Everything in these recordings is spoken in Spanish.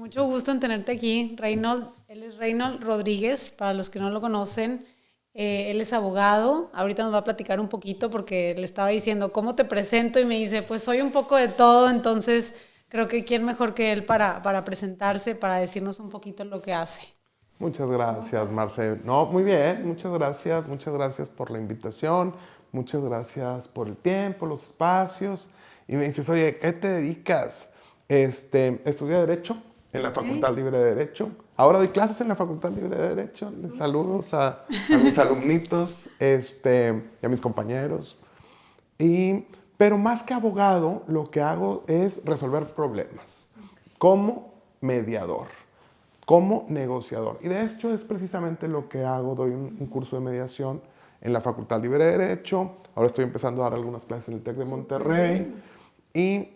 Mucho gusto en tenerte aquí, Reynold. Él es Reynold Rodríguez, para los que no lo conocen. Él es abogado. Ahorita nos va a platicar un poquito porque le estaba diciendo, ¿cómo te presento? Y me dice, pues soy un poco de todo, entonces creo que quién mejor que él para presentarse, para decirnos un poquito lo que hace. Muchas gracias, Marce. No, muy bien, muchas gracias por la invitación, muchas gracias por el tiempo, los espacios. Y me dices, oye, ¿qué te dedicas? Estudié Derecho en la Facultad Libre de Derecho. Ahora doy clases en la Facultad Libre de Derecho. Les saludos a mis alumnitos y a mis compañeros. Pero más que abogado, lo que hago es resolver problemas como mediador, como negociador. Y de hecho es precisamente lo que hago. Doy un curso de mediación en la Facultad Libre de Derecho. Ahora estoy empezando a dar algunas clases en el TEC de Monterrey. Y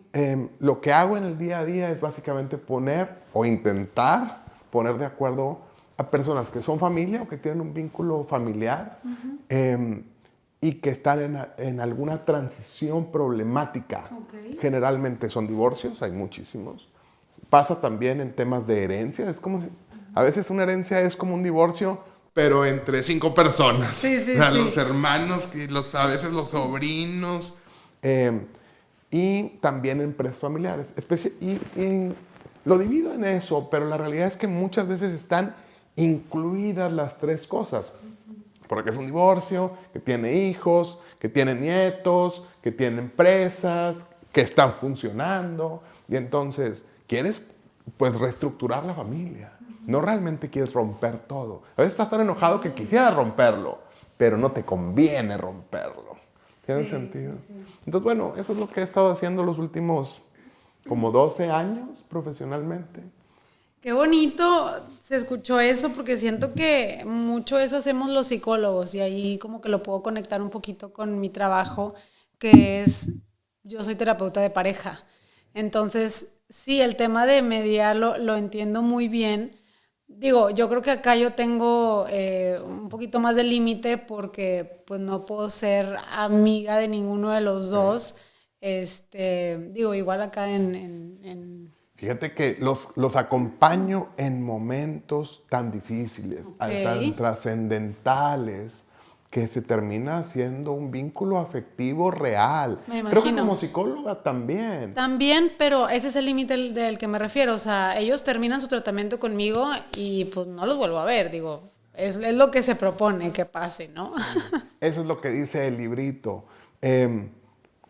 lo que hago en el día a día es básicamente poner o intentar poner de acuerdo a personas que son familia o que tienen un vínculo familiar y que están en alguna transición problemática. Generalmente son divorcios, hay muchísimos. Pasa también en temas de herencia. Es como si, a veces una herencia es como un divorcio, pero entre 5 personas. Sí, sí, O sea, sí. los hermanos, a veces los sobrinos. Y también en empresas familiares. Y lo divido en eso, pero la realidad es que muchas veces están incluidas las 3 cosas. Porque es un divorcio, que tiene hijos, que tiene nietos, que tiene empresas, que están funcionando. Y entonces, quieres pues reestructurar la familia. No realmente quieres romper todo. A veces estás tan enojado que quisieras romperlo, pero no te conviene romperlo. ¿Tiene sentido? Entonces, bueno, eso es lo que he estado haciendo los últimos como 12 años profesionalmente. Qué bonito se escuchó eso porque siento que mucho eso hacemos los psicólogos y ahí como que lo puedo conectar un poquito con mi trabajo, que es, yo soy terapeuta de pareja. Entonces, sí, el tema de mediar lo entiendo muy bien. Digo, yo creo que acá yo tengo un poquito más de límite porque pues no puedo ser amiga de ninguno de los dos. Digo, igual acá en Fíjate que los acompaño en momentos tan difíciles, tan ok. trascendentales, que se termina haciendo un vínculo afectivo real. Me Creo que imagino. como psicóloga también. También, pero ese es el límite del que me refiero. O sea, ellos terminan su tratamiento conmigo y pues no los vuelvo a ver. Digo, es lo que se propone que pase, ¿no? Sí. Eso es lo que dice el librito.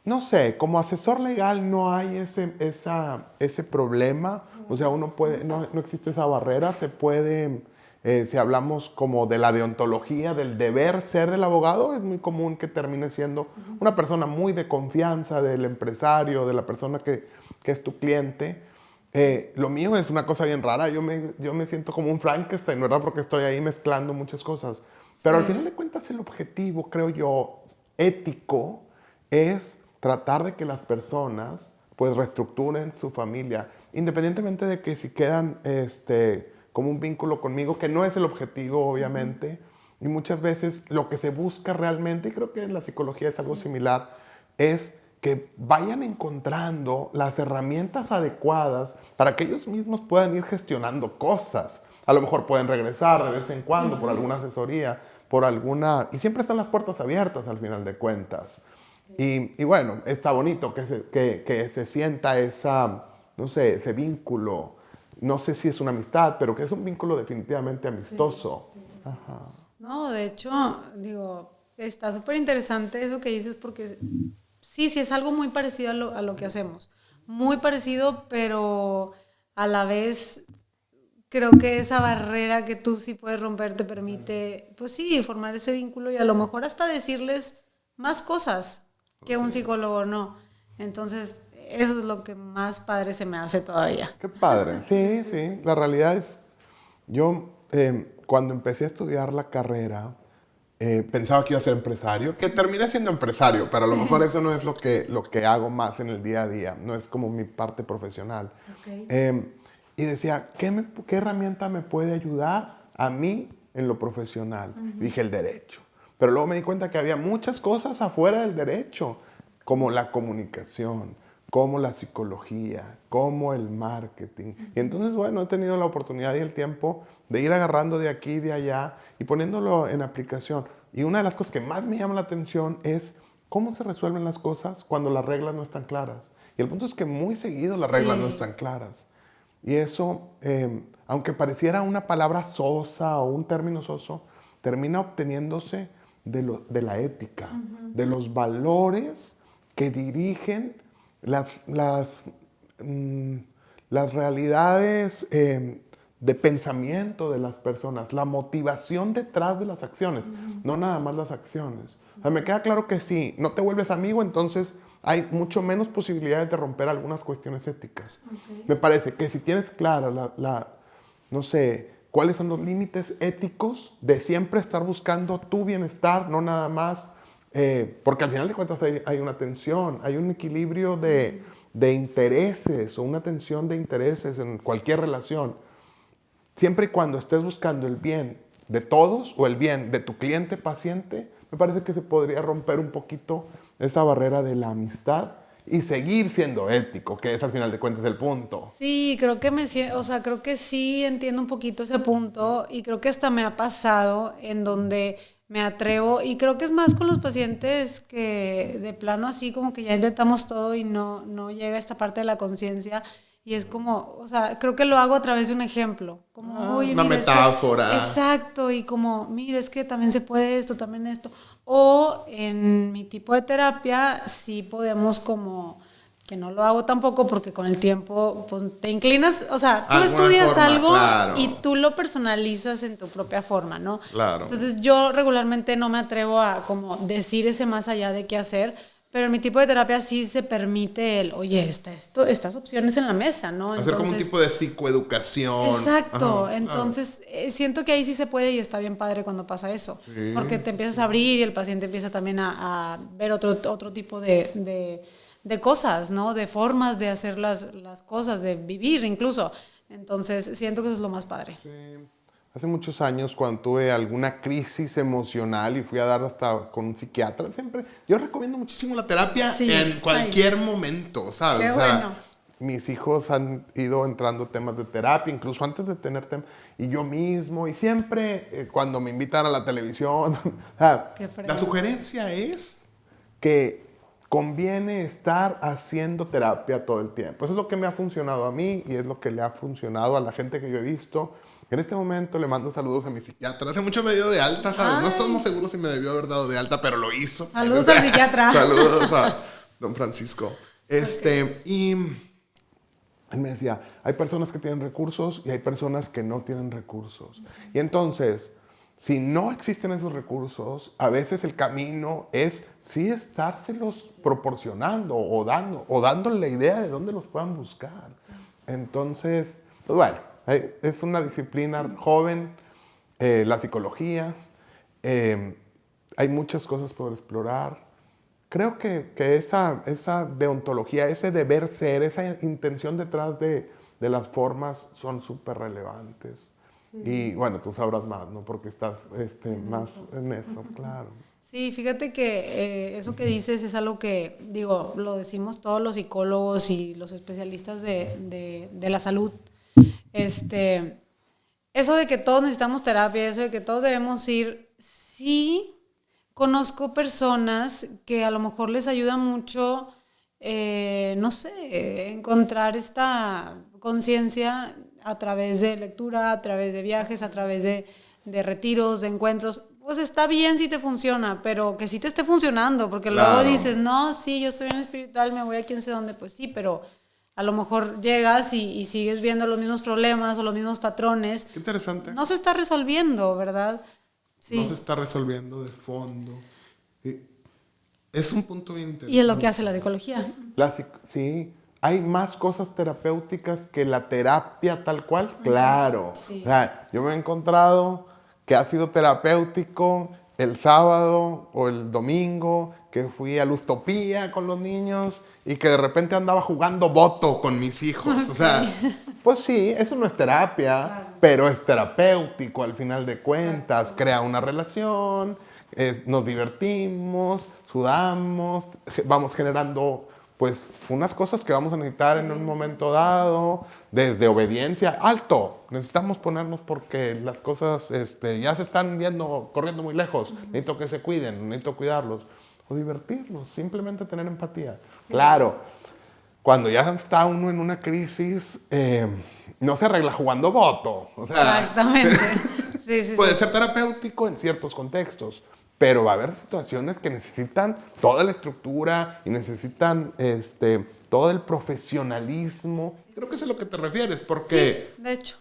No sé, como asesor legal no hay ese problema. O sea, uno puede, no existe esa barrera. Se puede, si hablamos como de la deontología, del deber ser del abogado, es muy común que termine siendo una persona muy de confianza del empresario, de la persona que es tu cliente. Lo mío es una cosa bien rara. Yo me siento como un Frankenstein, ¿verdad? Porque estoy ahí mezclando muchas cosas. Pero al final de cuentas el objetivo, creo yo, ético, es tratar de que las personas pues reestructuren su familia, independientemente de que si quedan como un vínculo conmigo, que no es el objetivo, obviamente. Y muchas veces lo que se busca realmente, y creo que en la psicología es algo similar, es que vayan encontrando las herramientas adecuadas para que ellos mismos puedan ir gestionando cosas. A lo mejor pueden regresar de vez en cuando por alguna asesoría, por alguna... Y siempre están las puertas abiertas al final de cuentas. Y bueno, está bonito que se sienta no sé, ese vínculo. No sé si es una amistad, pero que es un vínculo definitivamente amistoso. Sí, sí, sí. Ajá. No, de hecho, digo, está súper interesante eso que dices porque sí, sí es algo muy parecido a lo que hacemos. Muy parecido, pero a la vez creo que esa barrera que tú sí puedes romper te permite, pues sí, formar ese vínculo y a lo mejor hasta decirles más cosas que un psicólogo no. Entonces, eso es lo que más padre se me hace todavía. Qué padre. Sí, sí. La realidad es, yo cuando empecé a estudiar la carrera, pensaba que iba a ser empresario, que terminé siendo empresario, pero a lo mejor eso no es lo que hago más en el día a día, no es como mi parte profesional. Okay. Y decía, ¿qué herramienta me puede ayudar a mí en lo profesional? Dije, el derecho. Pero luego me di cuenta que había muchas cosas afuera del derecho, como la comunicación, como la psicología, como el marketing. Y entonces, bueno, he tenido la oportunidad y el tiempo de ir agarrando de aquí y de allá y poniéndolo en aplicación. Y una de las cosas que más me llama la atención es cómo se resuelven las cosas cuando las reglas no están claras. Y el punto es que muy seguido las reglas no están claras. Y eso, aunque pareciera una palabra sosa o un término soso, termina obteniéndose de la ética, de los valores que dirigen las realidades de pensamiento de las personas, la motivación detrás de las acciones, no nada más las acciones. O sea, me queda claro que si no te vuelves amigo, entonces hay mucho menos posibilidades de romper algunas cuestiones éticas. Okay. Me parece que si tienes clara no sé, cuáles son los límites éticos de siempre estar buscando tu bienestar, no nada más, porque al final de cuentas hay una tensión, hay un equilibrio de intereses o una tensión de intereses en cualquier relación. Siempre y cuando estés buscando el bien de todos o el bien de tu cliente paciente, me parece que se podría romper un poquito esa barrera de la amistad y seguir siendo ético, que es al final de cuentas el punto. Sí, creo que creo que sí entiendo un poquito ese punto y creo que hasta me ha pasado en donde me atrevo y creo que es más con los pacientes que de plano así como que ya intentamos todo y no llega esta parte de la conciencia. Y es como, o sea, creo que lo hago a través de un ejemplo. Como, una metáfora. Exacto, y como, mira, es que también se puede esto, también esto. O en mi tipo de terapia sí podemos como, que no lo hago tampoco porque con el tiempo pues, te inclinas, o sea, tú estudias algo claro. Y tú lo personalizas en tu propia forma, ¿no? Claro. Entonces yo regularmente no me atrevo a como decir ese más allá de qué hacer. Pero en mi tipo de terapia sí se permite el, oye, estas opciones en la mesa, ¿no? Hacer como un tipo de psicoeducación. Exacto. Ajá, entonces, claro. Siento que ahí sí se puede y está bien padre cuando pasa eso. Sí. Porque te empiezas a abrir y el paciente empieza también a ver otro tipo de cosas, ¿no? De formas de hacer las cosas, de vivir incluso. Entonces, siento que eso es lo más padre. Sí. Hace muchos años, cuando tuve alguna crisis emocional y fui a dar hasta con un psiquiatra, siempre, yo recomiendo muchísimo la terapia en cualquier momento, ¿sabes? Qué bueno. Mis hijos han ido entrando temas de terapia, incluso antes de tener temas, y yo mismo, y siempre cuando me invitan a la televisión, la sugerencia es que conviene estar haciendo terapia todo el tiempo. Eso es lo que me ha funcionado a mí y es lo que le ha funcionado a la gente que yo he visto. En este momento le mando saludos a mi psiquiatra. Hace mucho me dio de alta, ¿sabes? Ay. No estamos seguros si me debió haber dado de alta, pero lo hizo. Saludos al psiquiatra. Saludos a don Francisco. Okay. Y él me decía, hay personas que tienen recursos y hay personas que no tienen recursos. Y entonces, si no existen esos recursos, a veces el camino es sí estárselos proporcionando o dándole la idea de dónde los puedan buscar. Entonces, pues bueno. Es una disciplina joven, la psicología, hay muchas cosas por explorar. Creo que esa deontología, ese deber ser, esa intención detrás de las formas son súper relevantes. Sí. Y bueno, tú sabrás más, ¿no? Porque estás más en eso, claro. Sí, fíjate que eso que dices es algo que, digo, lo decimos todos los psicólogos y los especialistas de la salud. Eso de que todos necesitamos terapia, eso de que todos debemos ir, sí conozco personas que a lo mejor les ayuda mucho, no sé, encontrar esta conciencia a través de lectura, a través de viajes, a través de retiros, de encuentros. Pues está bien si te funciona, pero que sí te esté funcionando, porque claro. Luego dices, no, sí, yo estoy bien espiritual, me voy a quién sé dónde, pues sí, pero a lo mejor llegas y sigues viendo los mismos problemas o los mismos patrones. Qué interesante. No se está resolviendo, ¿verdad? Sí. No se está resolviendo de fondo. Es un punto bien interesante. Y es lo que hace la psicología. Sí. ¿Hay más cosas terapéuticas que la terapia tal cual? Claro. Sí. O sea, yo me he encontrado que ha sido terapéutico el sábado o el domingo, que fui a Lustopía con los niños y que de repente andaba jugando boto con mis hijos. Okay. O sea, pues sí, eso no es terapia, claro. Pero es terapéutico al final de cuentas. Claro. Crea una relación, nos divertimos, sudamos, vamos generando pues unas cosas que vamos a necesitar en un momento dado, desde obediencia, alto, necesitamos ponernos porque las cosas ya se están corriendo muy lejos, necesito que se cuiden, necesito cuidarlos, o divertirnos, simplemente tener empatía. Sí. Claro, cuando ya está uno en una crisis, no se arregla jugando voto. O sea, exactamente. Sí, puede ser terapéutico en ciertos contextos, pero va a haber situaciones que necesitan toda la estructura y necesitan todo el profesionalismo. Creo que es a lo que te refieres, porque... Sí, de hecho.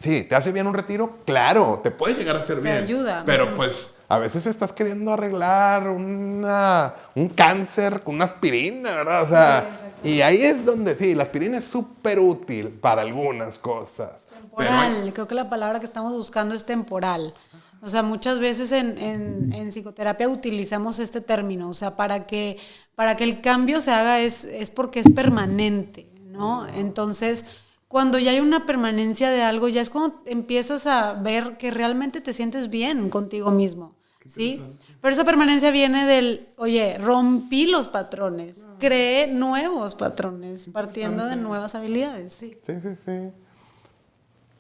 Sí, ¿te hace bien un retiro? Claro, te puede llegar a hacer bien. Te ayuda. Pero pues a veces estás queriendo arreglar un cáncer con una aspirina, ¿verdad? O sea, y ahí es donde sí, la aspirina es súper útil para algunas cosas. Temporal, creo que la palabra que estamos buscando es temporal. O sea, muchas veces en psicoterapia utilizamos este término, o sea, para que el cambio se haga es porque es permanente, ¿no? Entonces, cuando ya hay una permanencia de algo, ya es cuando empiezas a ver que realmente te sientes bien contigo mismo, ¿sí? Pero esa permanencia viene del, oye, rompí los patrones, creé nuevos patrones, partiendo de nuevas habilidades, sí. Sí, sí, sí.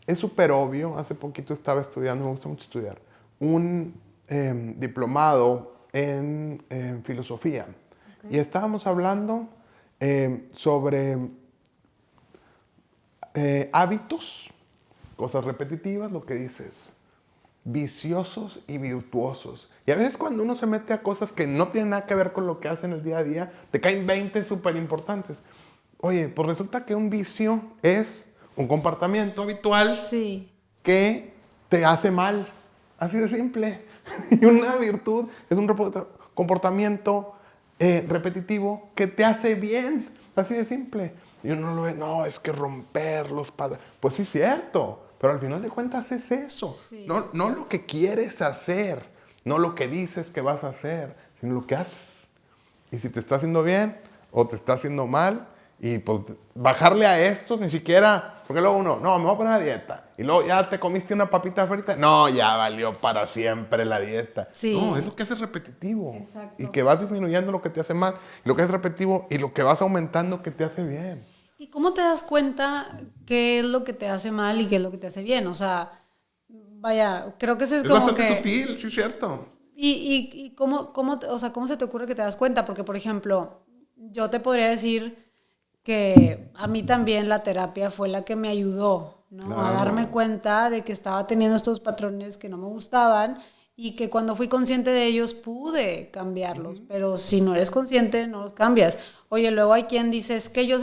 Es súper obvio, hace poquito estaba estudiando, me gusta mucho estudiar, un diplomado en filosofía. Okay. Y estábamos hablando sobre hábitos, cosas repetitivas, lo que dices, viciosos y virtuosos. Y a veces cuando uno se mete a cosas que no tienen nada que ver con lo que hace en el día a día, te caen 20 súper importantes. Oye, pues resulta que un vicio es un comportamiento habitual sí. que te hace mal. Así de simple. Y una virtud es un comportamiento repetitivo que te hace bien. Así de simple. Y uno lo ve, no, es que romper los patrones. Pues sí es cierto, pero al final de cuentas es eso. Sí. No lo que quieres hacer, no lo que dices que vas a hacer, sino lo que haces. Y si te está haciendo bien o te está haciendo mal, y pues bajarle a esto ni siquiera, porque luego uno, no, me voy a poner a dieta. Y luego ya te comiste una papita frita, no, ya valió para siempre la dieta. Sí. No, es lo que haces repetitivo. Exacto. Y que vas disminuyendo lo que te hace mal, y lo que es repetitivo, y lo que vas aumentando que te hace bien. ¿Y cómo te das cuenta qué es lo que te hace mal y qué es lo que te hace bien? O sea, vaya, creo que eso es como bastante que... sutil, sí es cierto. ¿Y cómo se te ocurre que te das cuenta? Porque, por ejemplo, yo te podría decir que a mí también la terapia fue la que me ayudó, ¿no? Claro. A darme cuenta de que estaba teniendo estos patrones que no me gustaban y que cuando fui consciente de ellos pude cambiarlos, pero si no eres consciente no los cambias. Oye, luego hay quien dice, es que yo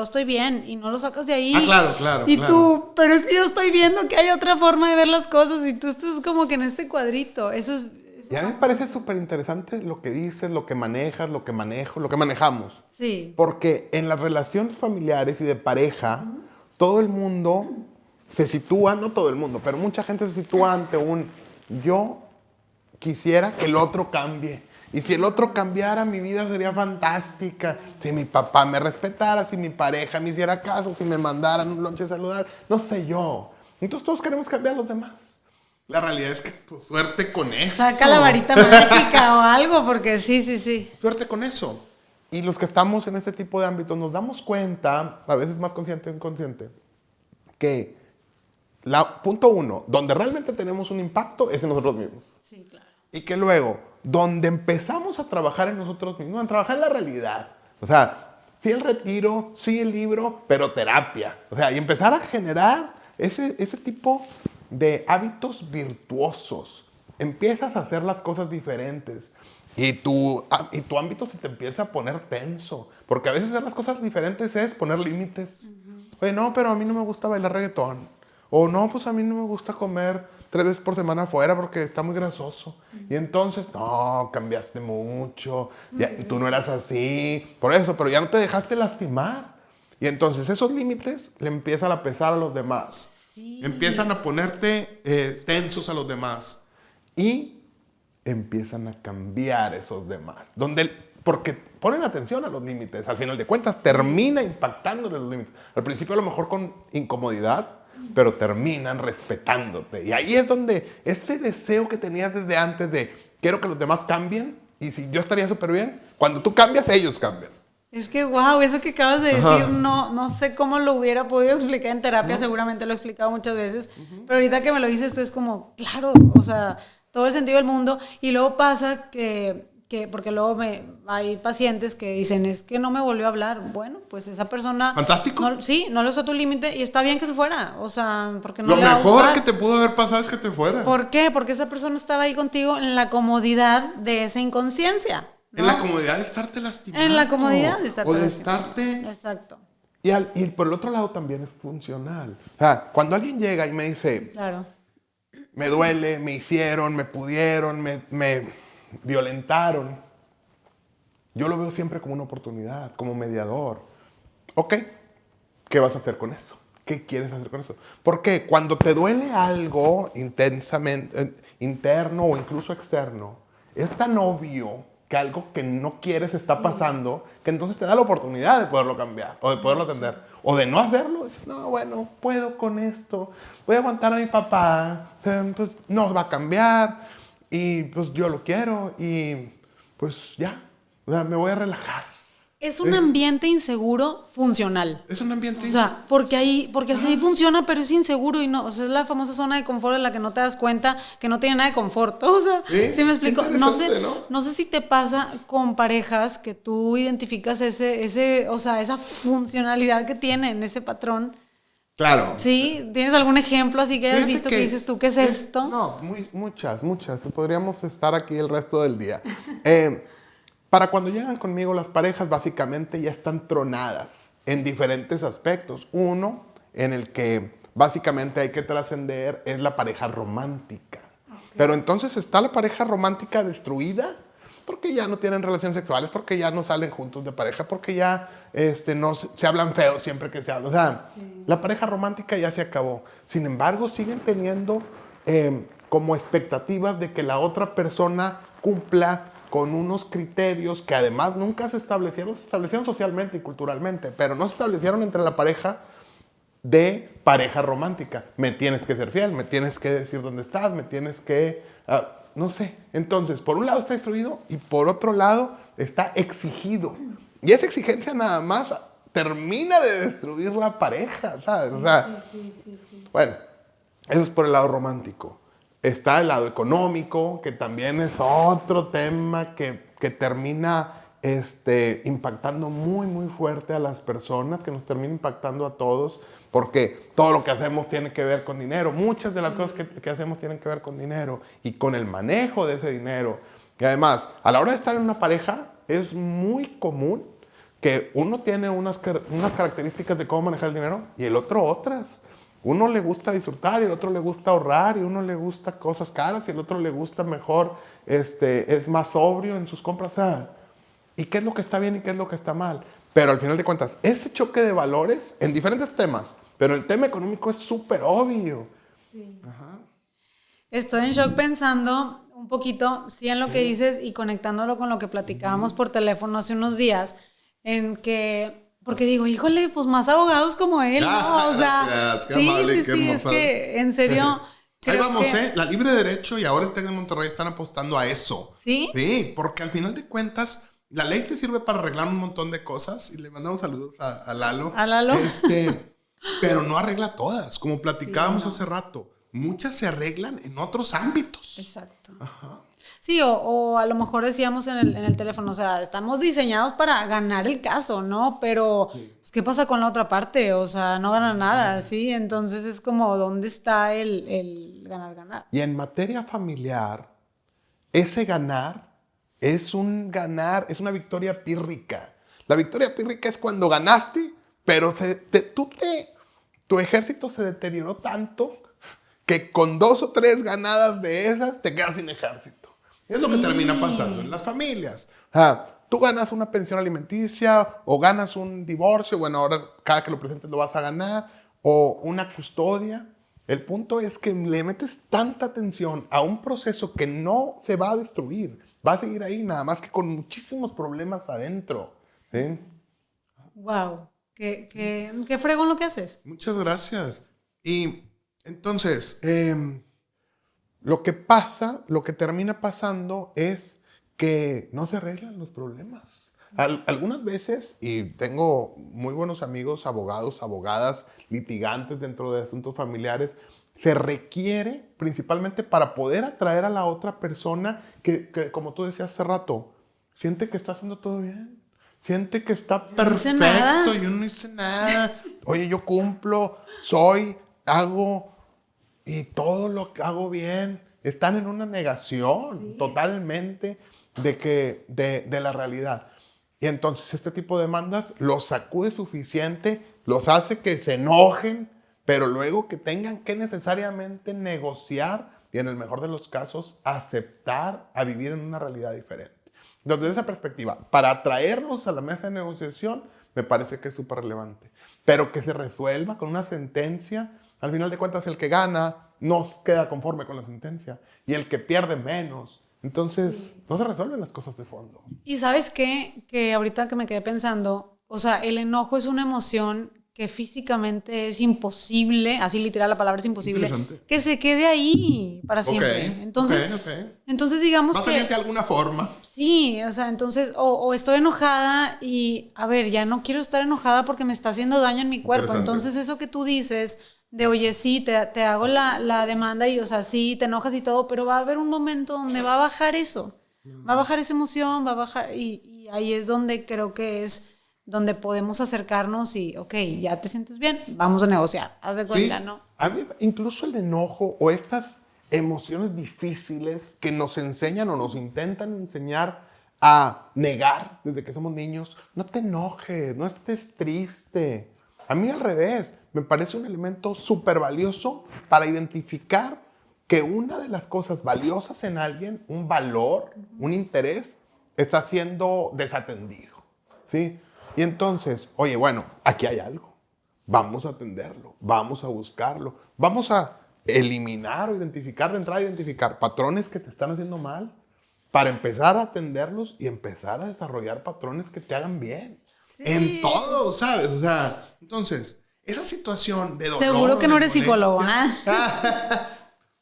estoy bien y no lo sacas de ahí. Claro. Y tú, pero es que yo estoy viendo que hay otra forma de ver las cosas y tú estás como que en este cuadrito. Eso ya me parece súper interesante lo que dices, lo que manejas, lo que manejo, lo que manejamos. Sí. Porque en las relaciones familiares y de pareja, todo el mundo se sitúa, no todo el mundo, pero mucha gente se sitúa ante un yo quisiera que el otro cambie. Y si el otro cambiara, mi vida sería fantástica. Si mi papá me respetara, si mi pareja me hiciera caso, si me mandaran un lonche saludable, no sé yo. Entonces todos queremos cambiar a los demás. La realidad es que, pues, suerte con eso. Saca la varita mágica o algo, porque sí. Suerte con eso. Y los que estamos en este tipo de ámbitos nos damos cuenta, a veces más consciente o inconsciente, que punto uno, donde realmente tenemos un impacto es en nosotros mismos. Sí, claro. Y que luego, donde empezamos a trabajar en nosotros mismos, a trabajar en la realidad. O sea, sí el retiro, sí el libro, pero terapia. O sea, y empezar a generar ese tipo de hábitos virtuosos. Empiezas a hacer las cosas diferentes y tu ámbito se te empieza a poner tenso, porque a veces hacer las cosas diferentes es poner límites. Oye, no, pero a mí no me gusta bailar reggaetón. O no, pues a mí no me gusta comer 3 veces por semana afuera porque está muy grasoso. Y entonces, no, cambiaste mucho, ya, tú no eras así, por eso, pero ya no te dejaste lastimar. Y entonces esos límites le empiezan a pesar a los demás. Sí. Empiezan a ponerte tensos a los demás y empiezan a cambiar esos demás. Porque ponen atención a los límites. Al final de cuentas termina impactándole los límites. Al principio a lo mejor con incomodidad, pero terminan respetándote. Y ahí es donde ese deseo que tenías desde antes de quiero que los demás cambien y si yo estaría súper bien, cuando tú cambias, ellos cambian. Es que, wow, eso que acabas de decir, no sé cómo lo hubiera podido explicar en terapia, seguramente lo he explicado muchas veces, pero ahorita que me lo dices tú es como, claro, o sea, todo el sentido del mundo. Y luego pasa porque luego hay pacientes que dicen, es que no me volvió a hablar. Bueno, pues esa persona... Fantástico. Sí, no le usó tu límite y está bien que se fuera, o sea, porque no Lo le va a mejor gustar. que te pudo haber pasado es que te fuera. ¿Por qué? Porque esa persona estaba ahí contigo en la comodidad de esa inconsciencia, ¿no? En la comodidad de estarte lastimando. En la comodidad de estarte o de lastimando. estarte... Exacto. Y por el otro lado también es funcional. O sea, cuando alguien llega y me dice, Claro. me duele, me hicieron, me pudieron, me violentaron, yo lo veo siempre como una oportunidad, como mediador. Ok, ¿qué vas a hacer con eso? ¿Qué quieres hacer con eso? Porque cuando te duele algo intensamente, interno o incluso externo, es tan obvio que algo que no quieres está pasando, que entonces te da la oportunidad de poderlo cambiar o de poderlo atender. O de no hacerlo, dices, no, bueno, puedo con esto, voy a aguantar a mi papá, o sea, pues no va a cambiar y pues yo lo quiero y pues ya, o sea, me voy a relajar. Es un ambiente inseguro funcional. Es un ambiente... O sea, porque así funciona, pero es inseguro y no, o sea, es la famosa zona de confort en la que no te das cuenta que no tiene nada de confort. O sea, ¿sí me explico? No sé si te pasa con parejas que tú identificas o sea, esa funcionalidad que tienen, ese patrón. Claro. ¿Sí? ¿Tienes algún ejemplo así que hayas Fíjate visto que dices tú, qué es esto? No, muchas. Podríamos estar aquí el resto del día. Para cuando llegan conmigo las parejas, básicamente ya están tronadas en diferentes aspectos. Uno, en el que básicamente hay que trascender, es la pareja romántica. Okay. Pero entonces está la pareja romántica destruida porque ya no tienen relaciones sexuales, porque ya no salen juntos de pareja, porque ya no se hablan feo siempre que se habla. O sea, la pareja romántica ya se acabó. Sin embargo, siguen teniendo como expectativas de que la otra persona cumpla con unos criterios que además nunca se establecieron socialmente y culturalmente, pero no se establecieron entre la pareja de pareja romántica. Me tienes que ser fiel, me tienes que decir dónde estás, me tienes que... no sé. Entonces, por un lado está destruido y por otro lado está exigido. Y esa exigencia nada más termina de destruir la pareja, ¿sabes? O sea, bueno, eso es por el lado romántico. Está el lado económico, que también es otro tema que termina impactando muy, muy fuerte a las personas, que nos termina impactando a todos, porque todo lo que hacemos tiene que ver con dinero. Muchas de las cosas que hacemos tienen que ver con dinero y con el manejo de ese dinero. Y además, a la hora de estar en una pareja, es muy común que uno tiene unas características de cómo manejar el dinero y el otro otras. Uno le gusta disfrutar y el otro le gusta ahorrar y uno le gusta cosas caras y el otro le gusta mejor, es más sobrio en sus compras. O sea, ¿y qué es lo que está bien y qué es lo que está mal? Pero al final de cuentas, ese choque de valores en diferentes temas, pero el tema económico es súper obvio. Sí. Ajá. Estoy en shock pensando un poquito, sí, en lo que dices y conectándolo con lo que platicábamos por teléfono hace unos días, en que... Porque digo, híjole, pues más abogados como él, ¿no? O sea, gracias, sí, amable, sí, es que en serio... Ahí vamos, la libre derecho y ahora el TEC de Monterrey están apostando a eso. ¿Sí? Sí, porque al final de cuentas, la ley te sirve para arreglar un montón de cosas y le mandamos saludos a Lalo. A Lalo. Pero no arregla todas, como platicábamos hace rato. Muchas se arreglan en otros ámbitos. Exacto. Ajá. Sí, o a lo mejor decíamos en el teléfono, o sea, estamos diseñados para ganar el caso, ¿no? Pero, pues, ¿qué pasa con la otra parte? O sea, no gana nada, ¿sí? Entonces es como, ¿dónde está el ganar? Y en materia familiar, ese ganar es una victoria pírrica. La victoria pírrica es cuando ganaste, pero tu ejército se deterioró tanto que con 2 o 3 ganadas de esas te quedas sin ejército. Es lo que termina pasando en las familias. Tú ganas una pensión alimenticia o ganas un divorcio, bueno, ahora cada que lo presentes lo vas a ganar, o una custodia. El punto es que le metes tanta atención a un proceso que no se va a destruir, va a seguir ahí, nada más que con muchísimos problemas adentro. ¿Sí? Wow, qué fregón lo que haces. Muchas gracias. Y entonces, lo que termina pasando es que no se arreglan los problemas. Algunas veces, y tengo muy buenos amigos, abogados, abogadas, litigantes dentro de asuntos familiares, se requiere principalmente para poder atraer a la otra persona que, como tú decías hace rato, siente que está haciendo todo bien. Siente que está perfecto, yo no hice nada. Oye, yo cumplo, soy, hago y todo lo que hago bien. Están en una negación totalmente de la realidad. Y entonces este tipo de demandas los sacude suficiente, los hace que se enojen, pero luego que tengan que necesariamente negociar y en el mejor de los casos aceptar a vivir en una realidad diferente. Desde esa perspectiva, para atraerlos a la mesa de negociación, me parece que es súper relevante. Pero que se resuelva con una sentencia, al final de cuentas el que gana no queda conforme con la sentencia y el que pierde menos. Entonces, no se resuelven las cosas de fondo. Y ¿sabes qué? Que ahorita que me quedé pensando, o sea, el enojo es una emoción que físicamente es imposible, así literal la palabra es imposible, que se quede ahí para siempre. Entonces digamos va a salir de alguna forma. Sí, o sea, entonces, o estoy enojada y, a ver, ya no quiero estar enojada porque me está haciendo daño en mi cuerpo. Entonces eso que tú dices de, oye, sí, te hago la demanda y, o sea, sí, te enojas y todo, pero va a haber un momento donde va a bajar eso, va a bajar esa emoción, va a bajar, y ahí es donde creo que es donde podemos acercarnos y, ok, ya te sientes bien, vamos a negociar, haz de cuenta, sí, ¿no? A mí, incluso el enojo o estas emociones difíciles que nos enseñan o nos intentan enseñar a negar desde que somos niños, no te enojes, no estés triste. A mí al revés, me parece un elemento súper valioso para identificar que una de las cosas valiosas en alguien, un valor, un interés, está siendo desatendido, ¿sí? Y entonces, oye, bueno, aquí hay algo. Vamos a atenderlo, vamos a buscarlo, vamos a eliminar o identificar, de entrada identificar patrones que te están haciendo mal para empezar a atenderlos y empezar a desarrollar patrones que te hagan bien. Sí. En todo, ¿sabes? O sea, entonces, esa situación de dolor. Seguro que no eres psicólogo, ¿eh?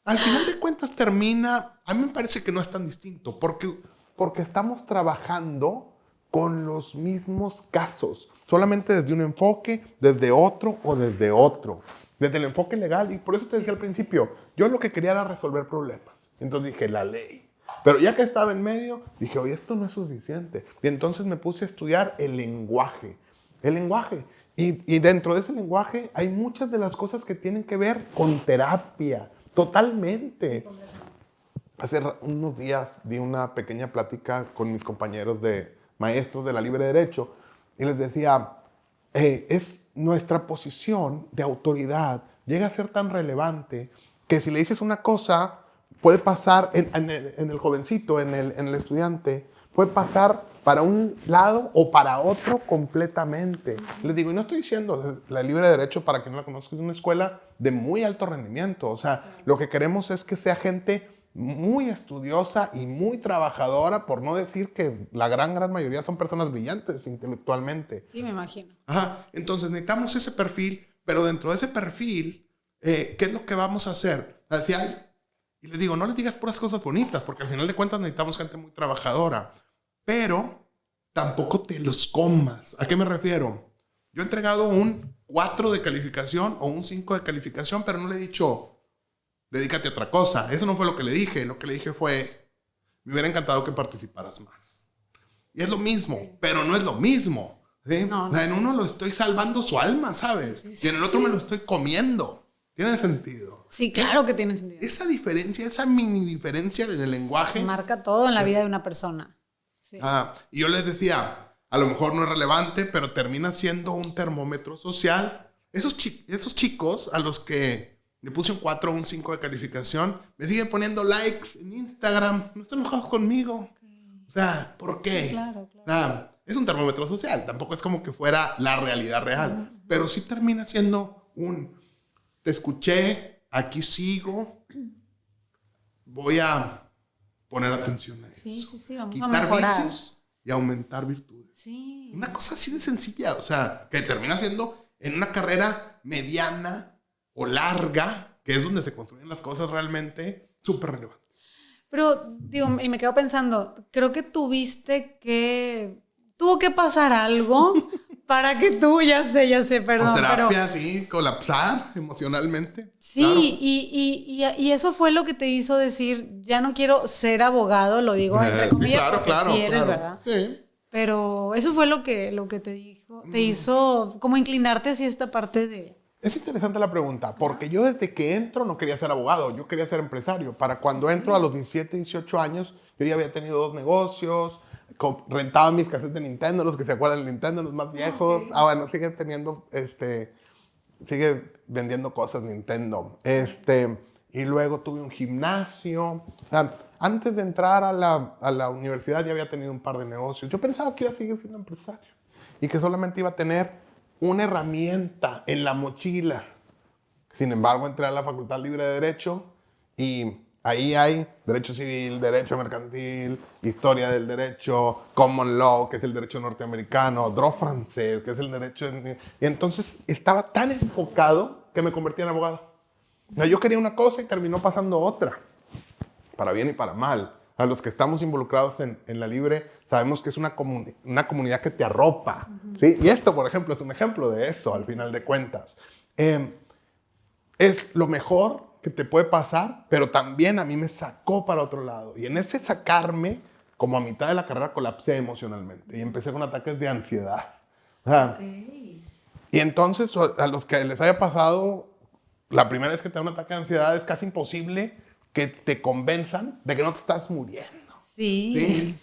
Al final de cuentas termina, a mí me parece que no es tan distinto, porque estamos trabajando con los mismos casos, solamente desde un enfoque, desde otro o desde otro. Desde el enfoque legal, y por eso te decía al principio, yo lo que quería era resolver problemas. Entonces dije, la ley. Pero ya que estaba en medio, dije, oye, esto no es suficiente. Y entonces me puse a estudiar el lenguaje. El lenguaje. Y dentro de ese lenguaje hay muchas de las cosas que tienen que ver con terapia, totalmente. Hace unos días di una pequeña plática con mis compañeros de maestros de la Libre Derecho y les decía, es nuestra posición de autoridad llega a ser tan relevante que si le dices una cosa puede pasar en el jovencito, en el estudiante, puede pasar para un lado o para otro completamente. Les digo, y no estoy diciendo, la Libre Derecho, para quien no la conozca, es una escuela de muy alto rendimiento. O sea, lo que queremos es que sea gente muy estudiosa y muy trabajadora, por no decir que la gran mayoría son personas brillantes intelectualmente. Sí, me imagino. Ajá, entonces necesitamos ese perfil, pero dentro de ese perfil, ¿qué es lo que vamos a hacer? Y les digo, no les digas puras cosas bonitas, porque al final de cuentas necesitamos gente muy trabajadora, pero tampoco te los comas. ¿A qué me refiero? Yo he entregado un 4 de calificación o un 5 de calificación, pero no le he dicho, dedícate a otra cosa. Eso no fue lo que le dije. Lo que le dije fue, me hubiera encantado que participaras más. Y es lo mismo, pero no es lo mismo. ¿Sí? No. O sea, en uno lo estoy salvando su alma, ¿sabes? Sí. Y en el otro me lo estoy comiendo. ¿Tiene sentido? Sí, claro que tiene sentido. Esa diferencia, esa mini diferencia en el lenguaje. Marca todo en la vida de una persona. Sí. Y yo les decía, a lo mejor no es relevante, pero termina siendo un termómetro social. Esos chicos a los que le puse un 4 o un 5 de calificación, me siguen poniendo likes en Instagram. No están enojados conmigo. Okay. O sea, ¿por qué? Sí, claro. Es un termómetro social. Tampoco es como que fuera la realidad real. Pero sí termina siendo te escuché, aquí sigo, voy a poner atención a eso. Sí, vamos quitar a mejorar. Vicios y aumentar virtudes. Sí. Una cosa así de sencilla, o sea, que termina siendo en una carrera mediana o larga, que es donde se construyen las cosas realmente, súper relevantes. Pero, digo, y me quedo pensando, creo que tuviste tuvo que pasar algo para que tú, ya sé, perdón. Terapia, sí, colapsar emocionalmente. Sí, claro. y eso fue lo que te hizo decir, ya no quiero ser abogado, lo digo entre comillas, sí, porque sí eres, ¿verdad? Sí. Pero eso fue lo que te dijo, te hizo como inclinarte hacia esta parte de... Es interesante la pregunta, porque yo desde que entro no quería ser abogado, yo quería ser empresario. Para cuando entro a los 17, 18 años, yo ya había tenido 2 negocios, rentaba mis cassettes de Nintendo, los que se acuerdan de Nintendo, los más viejos. Bueno, sigue teniendo, sigue vendiendo cosas Nintendo. Y luego tuve un gimnasio. O sea, antes de entrar a la universidad ya había tenido un par de negocios. Yo pensaba que iba a seguir siendo empresario y que solamente iba a tener una herramienta en la mochila. Sin embargo, entré a la Facultad Libre de Derecho y ahí hay Derecho Civil, Derecho Mercantil, Historia del Derecho, Common Law, que es el derecho norteamericano, Droit francés, que es el derecho... Y entonces estaba tan enfocado que me convertí en abogado. O sea, yo quería una cosa y terminó pasando otra, para bien y para mal. A los que estamos involucrados en la Libre, sabemos que es una comunidad que te arropa. ¿Sí? Y esto, por ejemplo, es un ejemplo de eso, al final de cuentas. Es lo mejor que te puede pasar, pero también a mí me sacó para otro lado. Y en ese sacarme, como a mitad de la carrera, colapsé emocionalmente. Y empecé con ataques de ansiedad. Y entonces, a los que les haya pasado, la primera vez que te da un ataque de ansiedad, es casi imposible que te convenzan de que no te estás muriendo. Sí.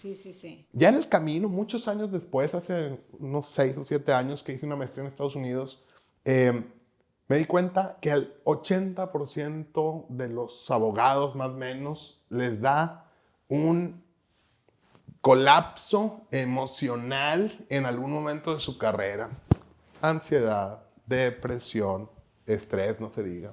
Ya en el camino, muchos años después, hace unos 6 o 7 años que hice una maestría en Estados Unidos, me di cuenta que al 80% de los abogados, más o menos, les da un colapso emocional en algún momento de su carrera. Ansiedad, depresión, estrés, no se diga.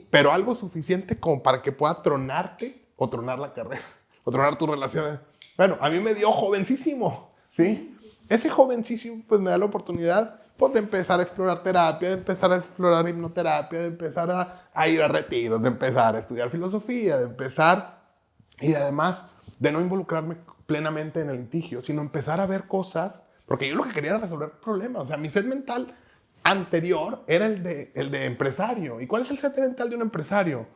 Pero algo suficiente como para que pueda tronarte o tronar la carrera, o tronar tus relaciones. Bueno, a mí me dio jovencísimo, ¿sí? Ese jovencísimo pues me da la oportunidad pues, de empezar a explorar terapia, de empezar a explorar hipnoterapia, de empezar a ir a retiros, de empezar a estudiar filosofía, de empezar y además de no involucrarme plenamente en el litigio, sino empezar a ver cosas, porque yo lo que quería era resolver problemas. O sea, mi set mental anterior era el de empresario. ¿Y cuál es el set mental de un empresario?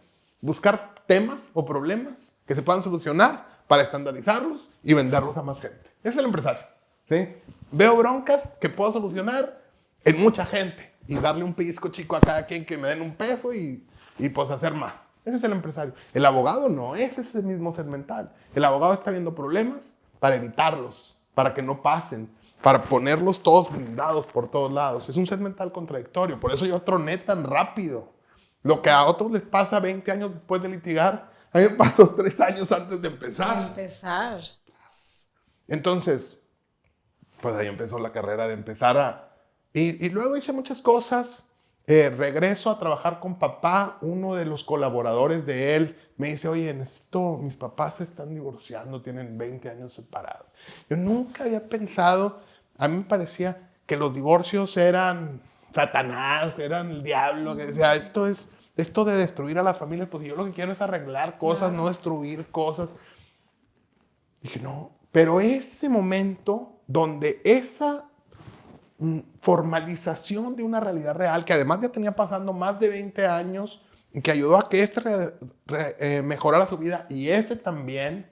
Buscar temas o problemas que se puedan solucionar para estandarizarlos y venderlos a más gente. Ese es el empresario, ¿sí? Veo broncas que puedo solucionar en mucha gente y darle un pellizco chico a cada quien que me den un peso y pues hacer más. Ese es el empresario. El abogado no es ese mismo set mental. El abogado está viendo problemas para evitarlos, para que no pasen, para ponerlos todos blindados por todos lados. Es un set mental contradictorio. Por eso yo troné tan rápido. Lo que a otros les pasa 20 años después de litigar, a mí me pasó 3 años antes de empezar. Entonces, pues ahí empezó la carrera de empezar y luego hice muchas cosas. Regreso a trabajar con papá. Uno de los colaboradores de él me dice, oye, mis papás se están divorciando, tienen 20 años separados. Yo nunca había pensado, a mí me parecía que los divorcios eran Satanás, eran el diablo, que decía, esto de destruir a las familias, pues yo lo que quiero es arreglar cosas, no destruir cosas. Dije, no, pero ese momento donde esa formalización de una realidad real, que además ya tenía pasando más de 20 años, y que ayudó a que mejorara su vida, y también,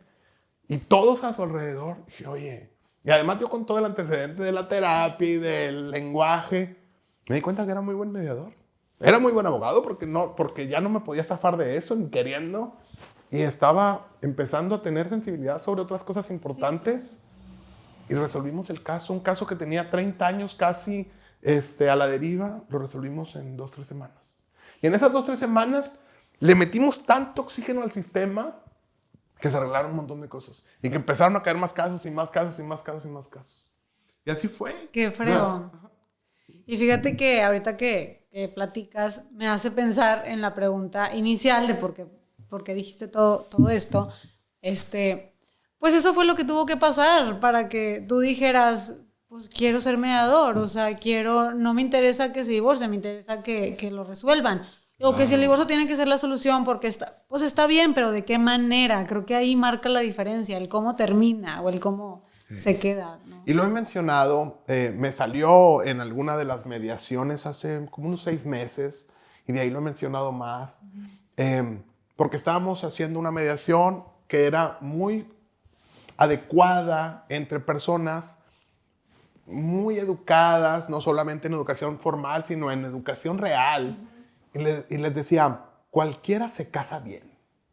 y todos a su alrededor, dije, oye, y además yo con todo el antecedente de la terapia y del lenguaje, me di cuenta que era muy buen mediador. Era muy buen abogado porque ya no me podía zafar de eso, ni queriendo, y estaba empezando a tener sensibilidad sobre otras cosas importantes. Y resolvimos el caso, un caso que tenía 30 años casi a la deriva, lo resolvimos en 2 o 3 semanas. Y en esas 2 o 3 semanas le metimos tanto oxígeno al sistema que se arreglaron un montón de cosas. Y que empezaron a caer más casos y más casos y más casos y más casos. Y así fue. Qué fregón. Y fíjate que ahorita que platicas me hace pensar en la pregunta inicial de por qué dijiste todo esto. Pues eso fue lo que tuvo que pasar para que tú dijeras, pues quiero ser mediador, o sea, no me interesa que se divorcien, me interesa que lo resuelvan. O que si el divorcio tiene que ser la solución, porque está bien, pero ¿de qué manera? Creo que ahí marca la diferencia, el cómo termina o el cómo se queda, ¿no? Y lo he mencionado, me salió en alguna de las mediaciones hace como unos 6 meses, y de ahí lo he mencionado más, porque estábamos haciendo una mediación que era muy adecuada entre personas muy educadas, no solamente en educación formal, sino en educación real. Y les decía, cualquiera se casa bien,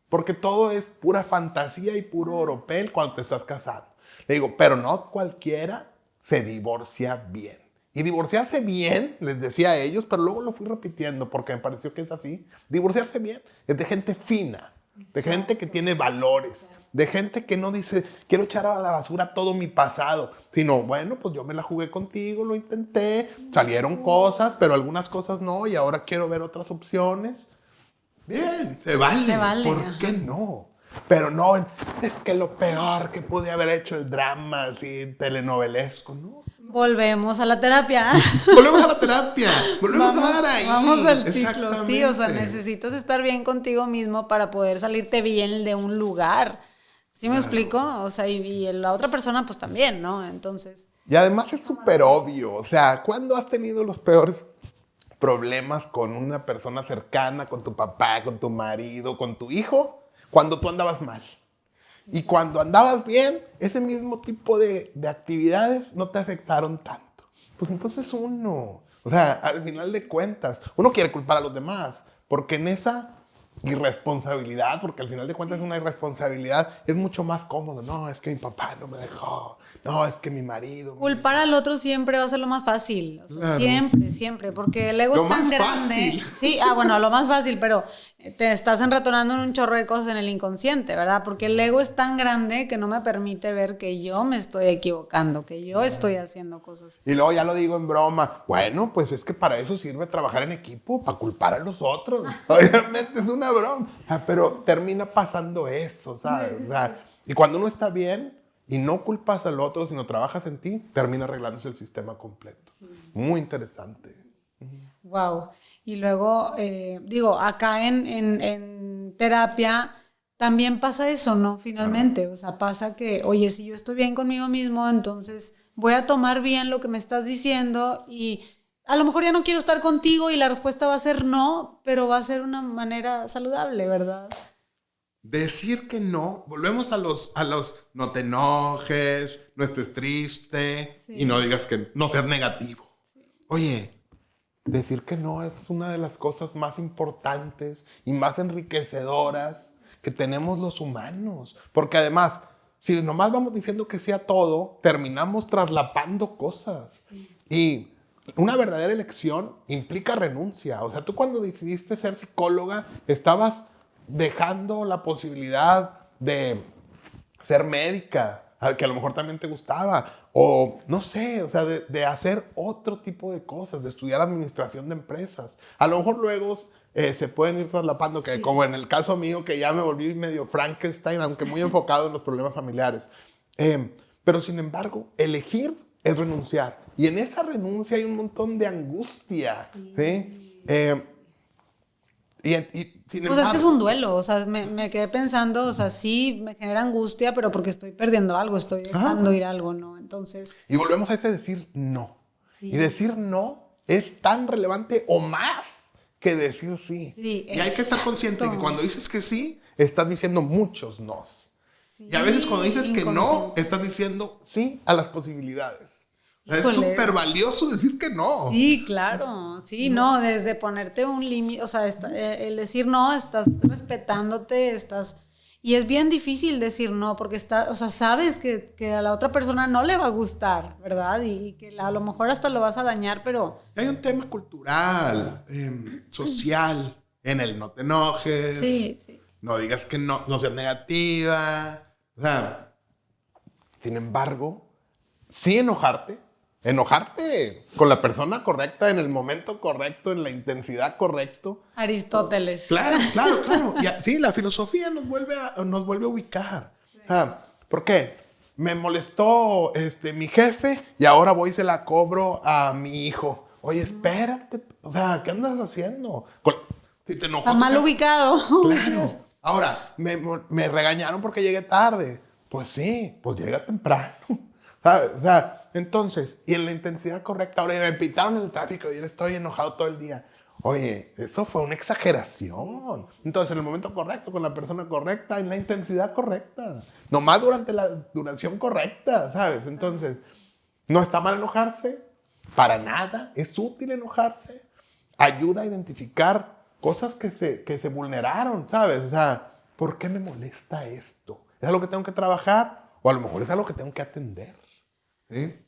porque todo es pura fantasía y puro oropel cuando te estás casando. Le digo, pero no cualquiera se divorcia bien. Y divorciarse bien, les decía a ellos, pero luego lo fui repitiendo porque me pareció que es así. Divorciarse bien es de gente fina, de gente que tiene valores, de gente que no dice, quiero echar a la basura todo mi pasado, sino, bueno, pues yo me la jugué contigo, lo intenté, salieron cosas, pero algunas cosas no, y ahora quiero ver otras opciones. Bien, se vale. Se vale, ¿Por qué no? Pero no, es que lo peor que pude haber hecho es drama así telenovelesco, ¿no? Volvemos a la terapia. Volvemos a la terapia, volvemos a dar ahí. Vamos al ciclo, sí, o sea, necesitas estar bien contigo mismo para poder salirte bien de un lugar. ¿Sí me explico? O sea, y la otra persona pues también, ¿no? Entonces... Y además es súper obvio, o sea, ¿cuándo has tenido los peores problemas con una persona cercana, con tu papá, con tu marido, con tu hijo? Cuando tú andabas mal. Y cuando andabas bien, ese mismo tipo de actividades no te afectaron tanto. Pues entonces o sea, al final de cuentas, uno quiere culpar a los demás, porque en esa irresponsabilidad, porque al final de cuentas es una irresponsabilidad, es mucho más cómodo. No, es que mi papá no me dejó. No, es que mi marido... Culpar al otro siempre va a ser lo más fácil. O sea, claro. Siempre, porque el ego lo es tan grande. Fácil. Sí, bueno, lo más fácil, pero te estás enratonando en un chorro de cosas en el inconsciente, ¿verdad? Porque el ego es tan grande que no me permite ver que yo me estoy equivocando, que yo estoy haciendo cosas. Y luego ya lo digo en broma. Bueno, pues es que para eso sirve trabajar en equipo, para culpar a los otros. Obviamente es una broma. Pero termina pasando eso, ¿sabes? O sea, y cuando uno está bien y no culpas al otro, sino trabajas en ti, termina arreglándose el sistema completo. Muy interesante. Wow. Y luego, acá en terapia también pasa eso, ¿no? Finalmente, o sea, pasa que, oye, si yo estoy bien conmigo mismo, entonces voy a tomar bien lo que me estás diciendo y a lo mejor ya no quiero estar contigo y la respuesta va a ser no, pero va a ser una manera saludable, ¿verdad? Decir que no, volvemos a los no te enojes, no estés triste, sí. Y no digas que no seas negativo. Sí. Oye, decir que no es una de las cosas más importantes y más enriquecedoras que tenemos los humanos. Porque además, si nomás vamos diciendo que sí a todo, terminamos traslapando cosas. Sí. Y una verdadera elección implica renuncia. O sea, tú cuando decidiste ser psicóloga, estabas dejando la posibilidad de ser médica, que a lo mejor también te gustaba, o no sé, o sea, de hacer otro tipo de cosas, de estudiar administración de empresas. A lo mejor luego se pueden ir traslapando, que sí. Como en el caso mío, que ya me volví medio Frankenstein, aunque muy enfocado en los problemas familiares. Pero sin embargo, elegir es renunciar. Y en esa renuncia hay un montón de angustia, ¿sí? Sin embargo, es que es un duelo, o sea, me quedé pensando, o sea, sí me genera angustia, pero porque estoy perdiendo algo, estoy dejando ir algo, ¿no? Entonces... Y volvemos a ese decir no. Sí. Y decir no es tan relevante o más que decir sí. Sí, y hay que estar consciente que cuando dices que sí, estás diciendo muchos nos. Sí, y a veces cuando dices que no, estás diciendo sí a las posibilidades. Es súper valioso decir que no. Sí, claro. Sí, no, desde ponerte un límite, o sea, el decir no, estás respetándote, y es bien difícil decir no, porque o sea, sabes que a la otra persona no le va a gustar, ¿verdad? Y que a lo mejor hasta lo vas a dañar, pero... Hay un tema cultural, social, en el no te enojes. Sí, sí. No digas que no seas negativa. O sea, sin embargo, sí enojarte con la persona correcta, en el momento correcto, en la intensidad correcta. Aristóteles. Claro. Sí, la filosofía nos vuelve a ubicar. Sí. ¿Por qué? Me molestó mi jefe y ahora voy y se la cobro a mi hijo. Oye, espérate. O sea, ¿qué andas haciendo? Si te enojas. Está mal ubicado. Claro. Ahora, me regañaron porque llegué tarde. Pues sí, pues llega temprano. ¿sabes? O sea, entonces, y en la intensidad correcta, ahora me pitaron en el tráfico y yo estoy enojado todo el día. Oye, eso fue una exageración. Entonces, en el momento correcto, con la persona correcta, en la intensidad correcta. Nomás durante la duración correcta, ¿sabes? Entonces, no está mal enojarse, para nada. Es útil enojarse. Ayuda a identificar cosas que se vulneraron, ¿sabes? O sea, ¿por qué me molesta esto? ¿Es algo que tengo que trabajar? O a lo mejor es algo que tengo que atender. ¿Sí?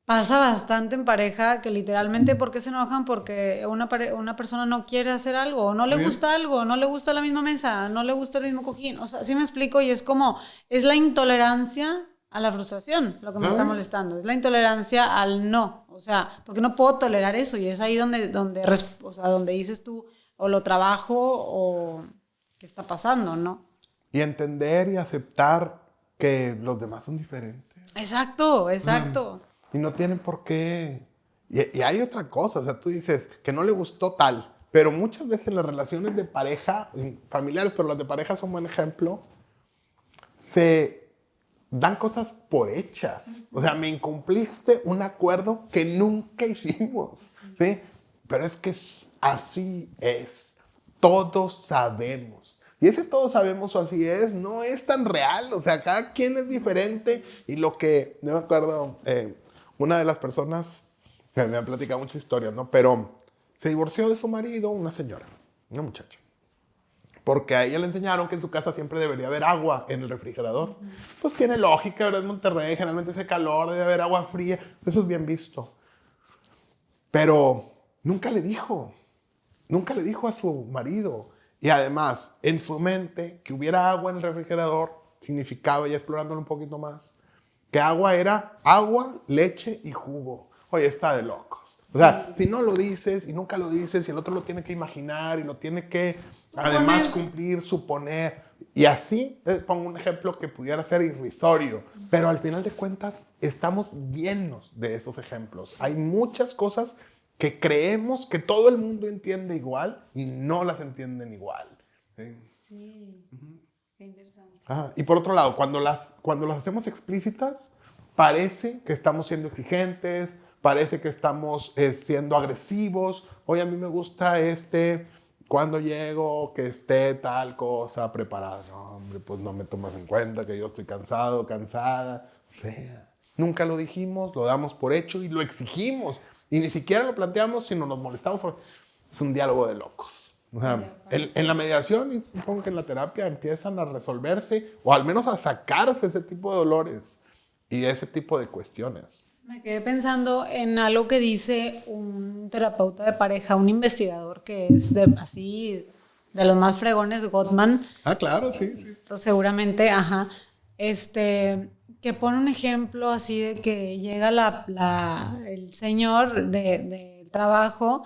Pasa bastante en pareja que literalmente, ¿por qué se enojan? Porque una persona no quiere hacer algo, o no le gusta algo, no le gusta la misma mesa, no le gusta el mismo cojín. O sea, sí me explico, y es como, es la intolerancia a la frustración lo que me está molestando, es la intolerancia al no. O sea, porque no puedo tolerar eso, y es ahí donde dices tú, o lo trabajo, o qué está pasando, ¿no? Y entender y aceptar que los demás son diferentes. Exacto, exacto. Y no tienen por qué. Y hay otra cosa, o sea, tú dices que no le gustó tal, pero muchas veces las relaciones de pareja, familiares, pero las de pareja son un buen ejemplo, se dan cosas por hechas. O sea, me incumpliste un acuerdo que nunca hicimos, ¿sí? Pero es que así es. Todos sabemos. Y ese todos sabemos o así es, no es tan real. O sea, cada quien es diferente. Y lo que, no me acuerdo, una de las personas que me han platicado muchas historias, ¿no? Pero se divorció de su marido, una señora, una muchacha. Porque a ella le enseñaron que en su casa siempre debería haber agua en el refrigerador. Pues tiene lógica, ¿verdad? En Monterrey generalmente hace calor, debe haber agua fría. Eso es bien visto. Pero nunca le dijo a su marido. Y además, en su mente, que hubiera agua en el refrigerador significaba, ya explorándolo un poquito más, que agua era agua, leche y jugo. Oye, está de locos. O sea, si no lo dices y nunca lo dices y el otro lo tiene que imaginar y lo tiene que además cumplir, suponer. Y así, pongo un ejemplo que pudiera ser irrisorio, pero al final de cuentas estamos llenos de esos ejemplos. Hay muchas cosas que creemos que todo el mundo entiende igual y no las entienden igual. Sí, qué interesante. Y por otro lado, cuando las hacemos explícitas, parece que estamos siendo exigentes, parece que estamos siendo agresivos. Oye, a mí me gusta cuando llego, que esté tal cosa preparada. No, hombre, pues no me tomas en cuenta que yo estoy cansado, cansada. O sea, nunca lo dijimos, lo damos por hecho y lo exigimos. Y ni siquiera lo planteamos, sino nos molestamos. Es un diálogo de locos. O sea, en la mediación, y supongo que en la terapia empiezan a resolverse, o al menos a sacarse ese tipo de dolores y ese tipo de cuestiones. Me quedé pensando en algo que dice un terapeuta de pareja, un investigador que es de los más fregones, Gottman. Claro, sí. Entonces, seguramente, que pone un ejemplo así de que llega el señor del trabajo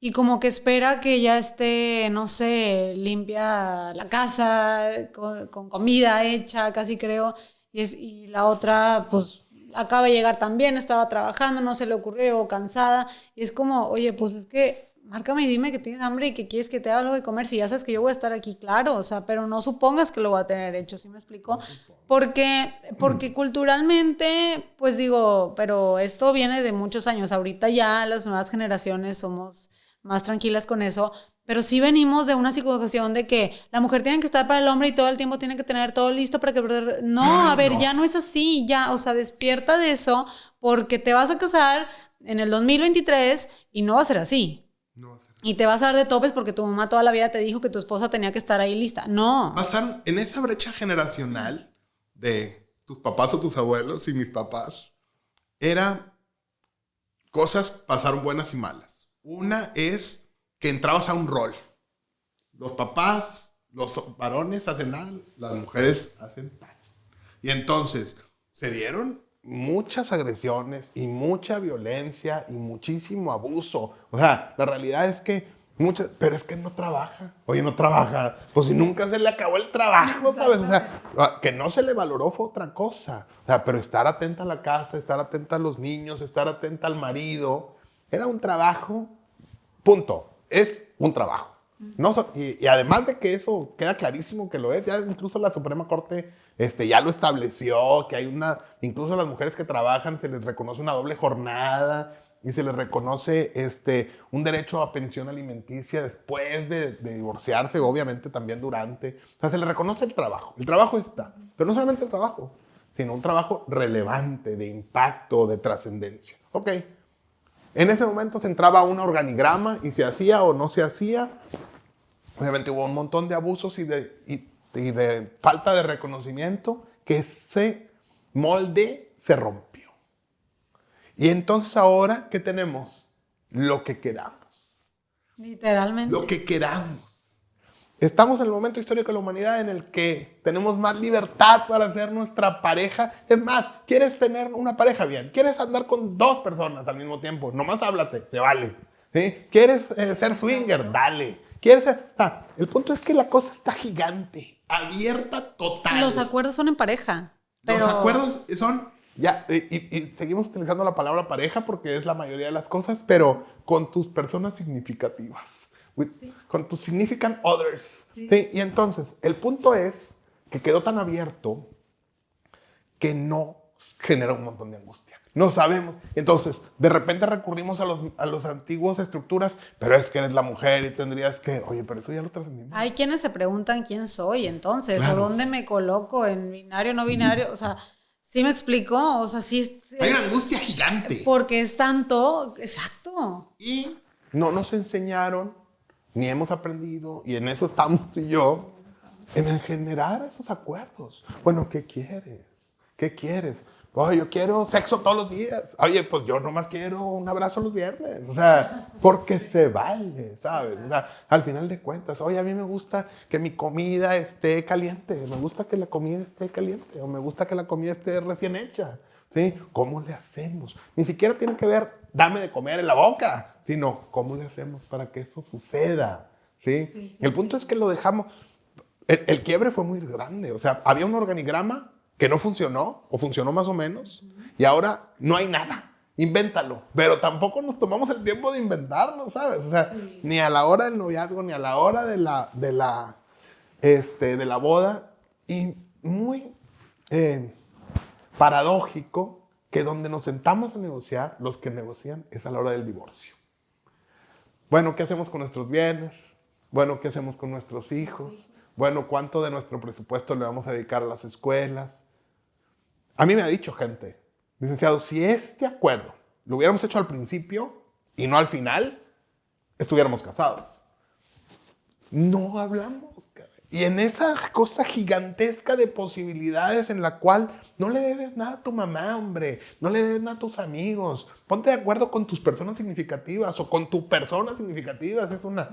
y como que espera que ya esté, no sé, limpia la casa, con comida hecha, casi creo, y la otra, pues, acaba de llegar también, estaba trabajando, no se le ocurrió, cansada, y es como, oye, pues es que márcame y dime que tienes hambre y que quieres que te haga algo de comer, si ya sabes que yo voy a estar aquí, claro, o sea, pero no supongas que lo voy a tener hecho, ¿sí me explico? Porque culturalmente, pues digo, pero esto viene de muchos años, ahorita ya las nuevas generaciones somos más tranquilas con eso, pero sí venimos de una psicoeducación de que la mujer tiene que estar para el hombre y todo el tiempo tiene que tener todo listo para que... No, a ver, ya no es así, ya, o sea, despierta de eso porque te vas a casar en el 2023 y no va a ser así. No va a ser. Y te vas a dar de topes porque tu mamá toda la vida te dijo que tu esposa tenía que estar ahí lista. No. Pasaron en esa brecha generacional de tus papás o tus abuelos y mis papás, pasaron buenas y malas. Una es que entrabas a un rol. Los papás, los varones hacen A, las mujeres hacen tal. Y entonces se dieron muchas agresiones y mucha violencia y muchísimo abuso. O sea, la realidad es que pero es que no trabaja. Oye, no trabaja. Pues si nunca se le acabó el trabajo, ¿sabes? O sea, que no se le valoró fue otra cosa. O sea, pero estar atenta a la casa, estar atenta a los niños, estar atenta al marido, era un trabajo, punto. Es un trabajo. No, y además de que eso queda clarísimo que lo es, ya incluso la Suprema Corte ya lo estableció, que hay incluso a las mujeres que trabajan se les reconoce una doble jornada y se les reconoce un derecho a pensión alimenticia después de divorciarse, obviamente también durante. O sea, se les reconoce el trabajo está, pero no solamente el trabajo, sino un trabajo relevante, de impacto, de trascendencia. Ok, en ese momento se entraba un organigrama y se hacía o no se hacía. Obviamente hubo un montón de abusos y de falta de reconocimiento, que ese molde se rompió. Y entonces ahora, ¿qué tenemos? Lo que queramos. Literalmente. Lo que queramos. Estamos en el momento histórico de la humanidad en el que tenemos más libertad para ser nuestra pareja. Es más, ¿quieres tener una pareja? Bien. ¿Quieres andar con 2 personas al mismo tiempo? Nomás háblate, se vale. ¿Sí? ¿Quieres ser swinger? Dale. ¿Quieres ser? El punto es que la cosa está gigante, abierta total. Los acuerdos son en pareja. Pero... Los acuerdos son... Ya, y seguimos utilizando la palabra pareja porque es la mayoría de las cosas, pero con tus personas significativas. Sí. Con tus significant others. Sí. ¿Sí? Y entonces, el punto es que quedó tan abierto que no genera un montón de angustia. No sabemos. Entonces, de repente recurrimos a los antiguos estructuras, pero es que eres la mujer y tendrías que... Oye, pero eso ya lo trascendimos. Hay quienes se preguntan quién soy entonces, claro. O dónde me coloco, en binario, no binario, o sea... ¿Sí me explico? O sea, sí... Hay una angustia gigante. Porque es tanto... Exacto. Y no nos enseñaron, ni hemos aprendido, y en eso estamos tú y yo, en generar esos acuerdos. Bueno, ¿qué quieres? ¿Qué quieres? Oye, yo quiero sexo todos los días. Oye, pues yo nomás quiero un abrazo los viernes. O sea, porque se vale, ¿sabes? O sea, al final de cuentas, oye, a mí me gusta que mi comida esté caliente. Me gusta que la comida esté caliente. O me gusta que la comida esté recién hecha. ¿Sí? ¿Cómo le hacemos? Ni siquiera tiene que ver, dame de comer en la boca. Sino, ¿cómo le hacemos para que eso suceda? ¿Sí? Sí, el punto es que lo dejamos... El quiebre fue muy grande. O sea, había un organigrama que no funcionó, o funcionó más o menos, y ahora no hay nada. Invéntalo. Pero tampoco nos tomamos el tiempo de inventarlo, ¿sabes? O sea, ni a la hora del noviazgo, ni a la hora de la boda. Y muy paradójico que donde nos sentamos a negociar, los que negocian es a la hora del divorcio. Bueno, ¿qué hacemos con nuestros bienes? Bueno, ¿qué hacemos con nuestros hijos? Bueno, ¿cuánto de nuestro presupuesto le vamos a dedicar a las escuelas? A mí me ha dicho gente, licenciado, si este acuerdo lo hubiéramos hecho al principio y no al final, estuviéramos casados. No hablamos. Y en esa cosa gigantesca de posibilidades en la cual no le debes nada a tu mamá, hombre, no le debes nada a tus amigos. Ponte de acuerdo con tus personas significativas o con tu persona significativa, es una.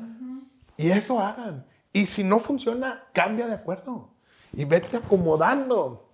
Y eso hagan. Y si no funciona, cambia de acuerdo. Y vete acomodando.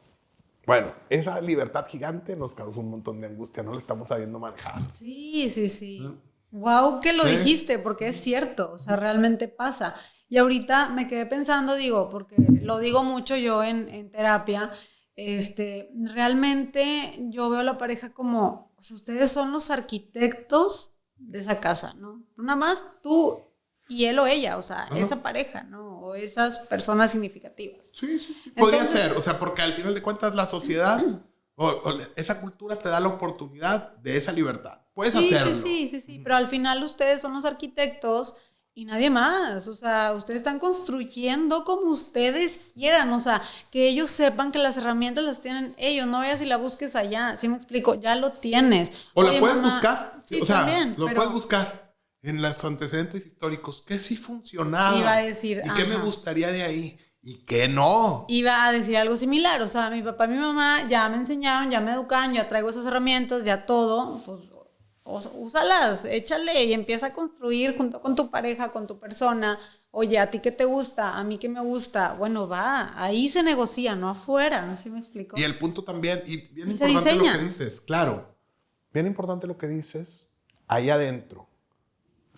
Bueno, esa libertad gigante nos causó un montón de angustia. No la estamos sabiendo manejar. Sí. Wow, que lo dijiste, porque es cierto. O sea, realmente pasa. Y ahorita me quedé pensando, digo, porque lo digo mucho yo en terapia, realmente yo veo a la pareja como, o sea, ustedes son los arquitectos de esa casa, ¿no? Nada más tú y él o ella, o sea, esa pareja, ¿no? O esas personas significativas. Sí. Podría ser, o sea, porque al final de cuentas la sociedad o esa cultura te da la oportunidad de esa libertad. Puedes hacerlo. Sí, pero al final ustedes son los arquitectos y nadie más, o sea, ustedes están construyendo como ustedes quieran, o sea, que ellos sepan que las herramientas las tienen ellos, no vayas y la busques allá, ¿sí me explico? Ya lo tienes. O la puedes buscar, sí, o sea, también, puedes buscar en los antecedentes históricos, que sí funcionaba. Iba a decir, y qué me gustaría de ahí, y qué no. Iba a decir algo similar, o sea, mi papá y mi mamá ya me enseñaron, ya me educaron, ya traigo esas herramientas, ya todo, pues úsalas, échale y empieza a construir junto con tu pareja, con tu persona. Oye, ¿a ti qué te gusta? ¿A mí qué me gusta? Bueno, va, ahí se negocia, no afuera, ¿sí me explico? Y el punto también, y bien importante lo que dices, claro, bien importante lo que dices, ahí adentro.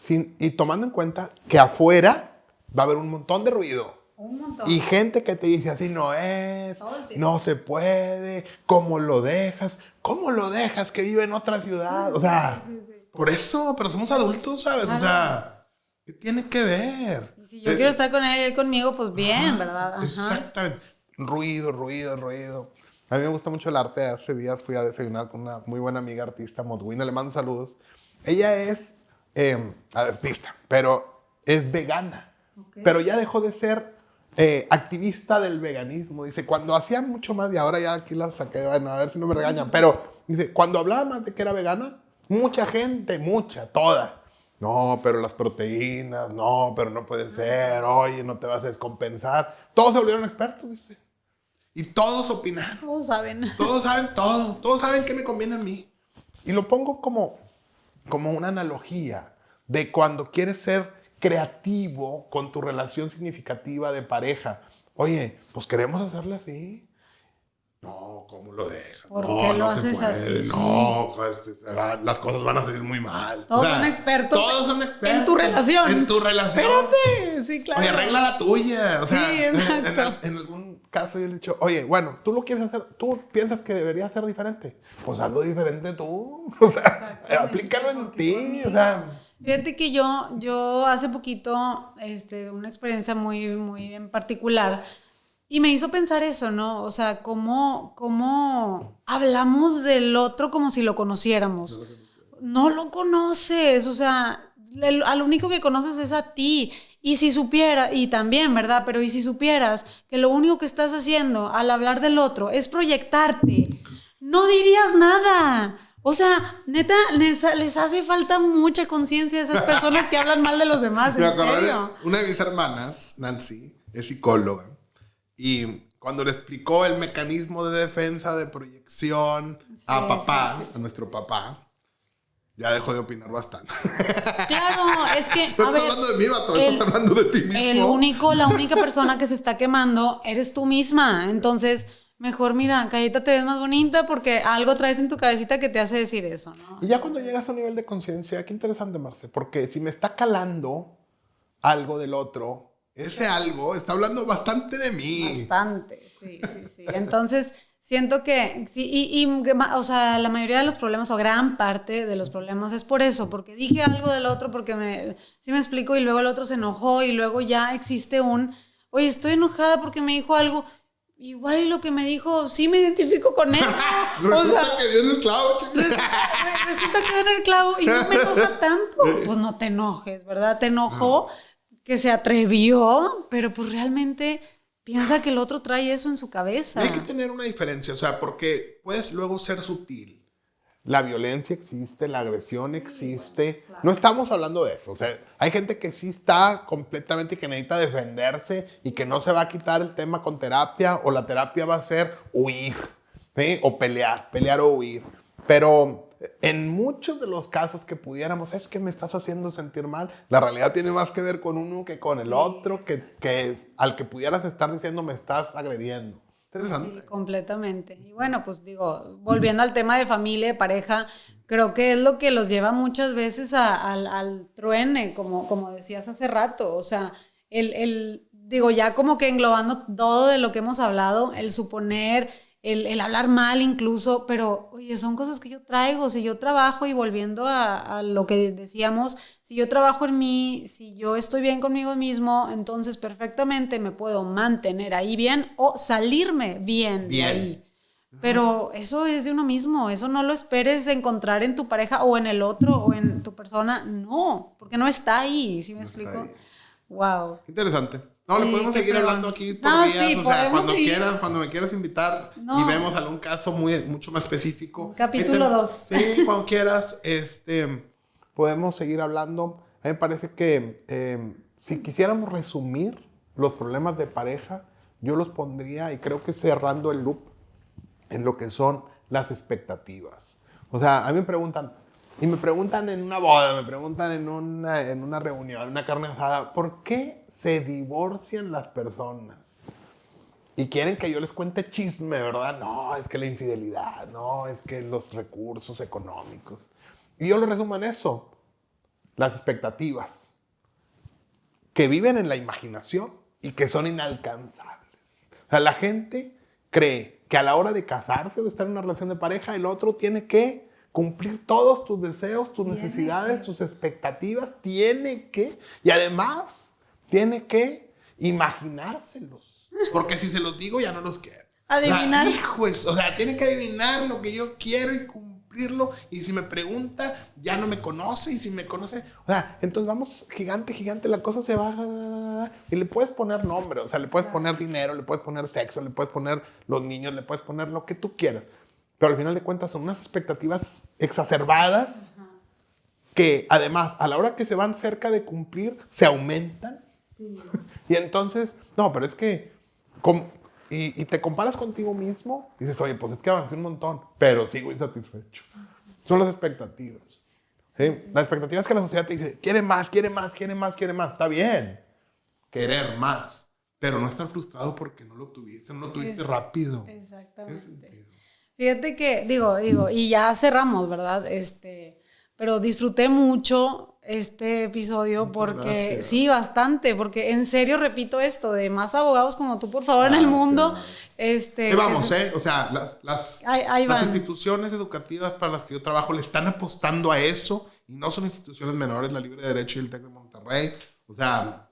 Y tomando en cuenta que afuera va a haber un montón de ruido. Un montón. Y gente que te dice así no es, no se puede, ¿cómo lo dejas? ¿Cómo lo dejas que vive en otra ciudad? O sea, por eso, pero somos adultos, ¿sabes? O sea, ¿Qué tiene que ver? Y si yo quiero estar con él y él conmigo, pues bien, ¿verdad? Ajá. Exactamente. Ruido. A mí me gusta mucho el arte. Hace días fui a desayunar con una muy buena amiga artista, Modwina, le mando saludos. Ella es artista, pero es vegana. Okay. Pero ya dejó de ser activista del veganismo. Dice, cuando hacía mucho más, y ahora ya aquí la saqué, bueno, a ver si no me regañan, pero dice, cuando hablaba más de que era vegana, mucha gente, toda. No, pero las proteínas, no, pero no puede ser, oye, no te vas a descompensar. Todos se volvieron expertos, dice. Y todos opinaron. Todos saben. Todos saben todo. Todos saben qué me conviene a mí. Y lo pongo como una analogía de cuando quieres ser creativo con tu relación significativa de pareja. Oye, pues queremos hacerle así. No, ¿cómo lo dejas? ¿Por qué lo haces así? No, las cosas van a salir muy mal. Todos son expertos. Todos son expertos. En tu relación. En tu relación. Espérate, sí, claro. Oye, arregla la tuya. O sea, sí, exacto. En algún caso yo le he dicho, oye, bueno, tú lo quieres hacer, tú piensas que debería ser diferente. Pues hazlo diferente tú. O sea, aplícalo en ti. O sea. Fíjate que yo hace poquito, una experiencia muy, muy en particular, y me hizo pensar eso, ¿no? O sea, cómo hablamos del otro como si lo conociéramos. No lo conoces, o sea, al único que conoces es a ti. Y si supieras, y también, ¿verdad? Pero y si supieras que lo único que estás haciendo al hablar del otro es proyectarte, no dirías nada. O sea, neta, les hace falta mucha conciencia a esas personas que hablan mal de los demás, ¿en serio? Una de mis hermanas, Nancy, es psicóloga. Y cuando le explicó el mecanismo de defensa, de proyección a papá, a nuestro papá, ya dejó de opinar bastante. Claro, es que, no estás hablando de mí, vato, estás hablando de ti mismo. La única persona que se está quemando eres tú misma. Entonces, mejor mira, Cayeta, te ves más bonita porque algo traes en tu cabecita que te hace decir eso, ¿no? Y ya cuando llegas a un nivel de conciencia, qué interesante, Marce, porque si me está calando algo del otro, ese algo está hablando bastante de mí. Bastante, sí. Entonces, siento que sí, o sea, la mayoría de los problemas, o gran parte de los problemas es por eso, porque dije algo del otro, porque sí me explico, y luego el otro se enojó, y luego ya existe oye, estoy enojada porque me dijo algo, igual y lo que me dijo, sí me identifico con eso. Resulta que dio en el clavo, resulta que dio en el clavo, y no me enoja tanto. Pues no te enojes, ¿verdad? Te enojó que se atrevió, pero pues realmente piensa que el otro trae eso en su cabeza. Hay que tener una diferencia, o sea, porque puedes luego ser sutil. La violencia existe, la agresión existe. Claro. No estamos hablando de eso. O sea, hay gente que sí está completamente, que necesita defenderse y que no se va a quitar el tema con terapia, o la terapia va a ser huir, ¿sí? O pelear o huir. Pero en muchos de los casos que pudiéramos, es que me estás haciendo sentir mal, la realidad tiene más que ver con uno que con el otro, que al que pudieras estar diciendo me estás agrediendo. Interesante. Sí, completamente. Y bueno, pues digo, volviendo al tema de familia, de pareja, creo que es lo que los lleva muchas veces al truene, como decías hace rato. O sea, digo, ya como que englobando todo de lo que hemos hablado, el suponer, el hablar mal incluso, pero oye, son cosas que yo traigo. Si yo trabajo, y volviendo a lo que decíamos, si yo trabajo en mí, si yo estoy bien conmigo mismo, entonces perfectamente me puedo mantener ahí bien o salirme bien de ahí. Pero eso es de uno mismo, eso no lo esperes encontrar en tu pareja o en el otro o en tu persona, no, porque no está ahí, ¿sí me explico? Wow. Interesante. No, le podemos seguir hablando aquí por días, sí, o sea, cuando me quieras invitar y vemos algún caso mucho más específico. Capítulo 2. Sí, cuando quieras, podemos seguir hablando. A mí me parece que si quisiéramos resumir los problemas de pareja, yo los pondría, y creo que cerrando el loop, en lo que son las expectativas. O sea, a mí me preguntan en una boda, me preguntan en una reunión, en una carne asada, ¿por qué se divorcian las personas? Y quieren que yo les cuente chisme, ¿verdad? No, es que la infidelidad, no, es que los recursos económicos. Y yo lo resumo en eso, las expectativas, que viven en la imaginación y que son inalcanzables. O sea, la gente cree que a la hora de casarse o de estar en una relación de pareja, el otro tiene que cumplir todos tus deseos, tus necesidades, tus expectativas. Y además, tiene que imaginárselos. Porque si se los digo, ya no los quiero. Adivinar. O sea, tiene que adivinar lo que yo quiero y cumplirlo. Y si me pregunta, ya no me conoce. Y si me conoce, o sea, entonces vamos gigante, la cosa se baja. Y le puedes poner nombre, o sea, le puedes poner dinero, le puedes poner sexo, le puedes poner los niños, le puedes poner lo que tú quieras. Pero al final de cuentas son unas expectativas exacerbadas que además, a la hora que se van cerca de cumplir, se aumentan. Sí. Y entonces, no, pero es que... Y te comparas contigo mismo y dices, oye, pues es que avancé un montón, pero sigo insatisfecho. Son las expectativas. ¿Sí? La expectativa es que la sociedad te dice, quiere más. Está bien querer más, pero no estar frustrado porque no lo tuviste rápido. Exactamente. Fíjate que, digo, y ya cerramos, ¿verdad? Pero disfruté mucho este episodio. Muchas porque, gracias. Sí, bastante, porque en serio repito esto, de más abogados como tú, por favor, en el mundo. Vamos, o sea, las instituciones educativas para las que yo trabajo le están apostando a eso, y no son instituciones menores, la Libre de Derecho y el TEC de Monterrey, o sea,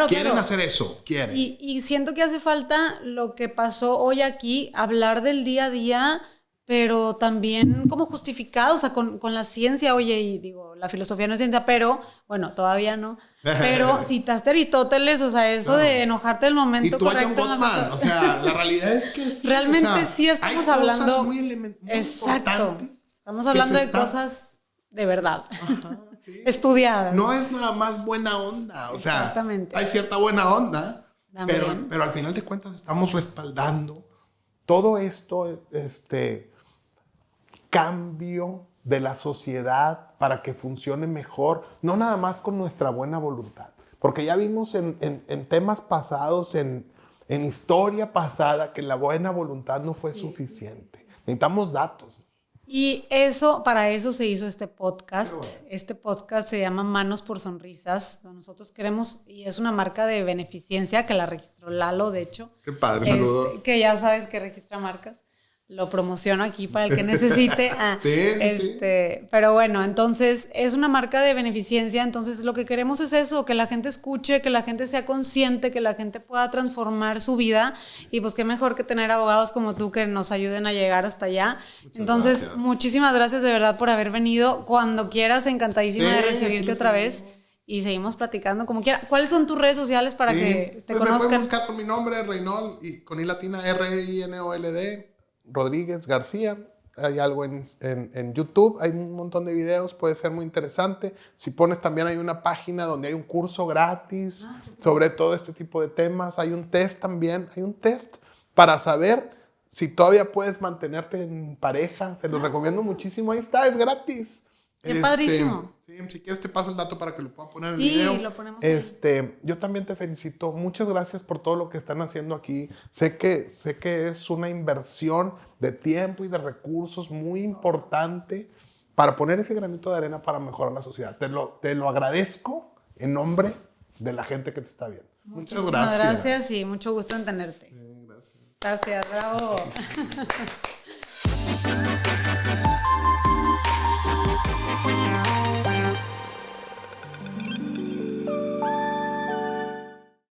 quieren hacer eso, quieren. Y siento que hace falta lo que pasó hoy aquí, hablar del día a día, pero también como justificado, o sea, con la ciencia. Oye, y digo, la filosofía no es ciencia, pero, bueno, todavía no, pero citaste a Aristóteles, o sea, eso de enojarte el momento correcto. Y tú a John Gottman, o sea, la realidad es que sí. Realmente, o sea, sí estamos hablando... Cosas muy exacto, estamos hablando de cosas de verdad. Ajá, sí. Estudiadas. No es nada más buena onda, o sea, hay cierta buena onda, pero al final de cuentas estamos respaldando todo esto, cambio de la sociedad para que funcione mejor, no nada más con nuestra buena voluntad, porque ya vimos en temas pasados, en historia pasada, que la buena voluntad no fue suficiente. Necesitamos datos. Y para eso se hizo este podcast. Este podcast se llama Manos por Sonrisas. Nosotros queremos, y es una marca de beneficencia que la registró Lalo, de hecho. Qué padre, saludos. Que ya sabes que registra marcas. Lo promociono aquí para el que necesite. Sí. Pero bueno, entonces es una marca de beneficencia. Entonces lo que queremos es eso, que la gente escuche, que la gente sea consciente, que la gente pueda transformar su vida. Y pues qué mejor que tener abogados como tú que nos ayuden a llegar hasta allá. Entonces, gracias. Muchísimas gracias de verdad por haber venido. Cuando quieras, encantadísima de recibirte otra vez. Y seguimos platicando como quiera. ¿Cuáles son tus redes sociales para que te conozcan? Me pueden buscar con mi nombre, Reynold, y con I latina, R-I-N-O-L-D. Rodríguez García. Hay algo en YouTube, hay un montón de videos, puede ser muy interesante. Si pones, también hay una página donde hay un curso gratis sobre todo este tipo de temas. Hay un test también, para saber si todavía puedes mantenerte en pareja. Se los recomiendo muchísimo, ahí está, es gratis. ¡Qué padrísimo! Sí, si quieres te paso el dato para que lo pueda poner en el video. Sí, lo ponemos ahí. Yo también te felicito. Muchas gracias por todo lo que están haciendo aquí. Sé que es una inversión de tiempo y de recursos muy importante para poner ese granito de arena para mejorar la sociedad. Te lo agradezco en nombre de la gente que te está viendo. Muchas gracias. Gracias y mucho gusto en tenerte. Gracias. Gracias, bravo.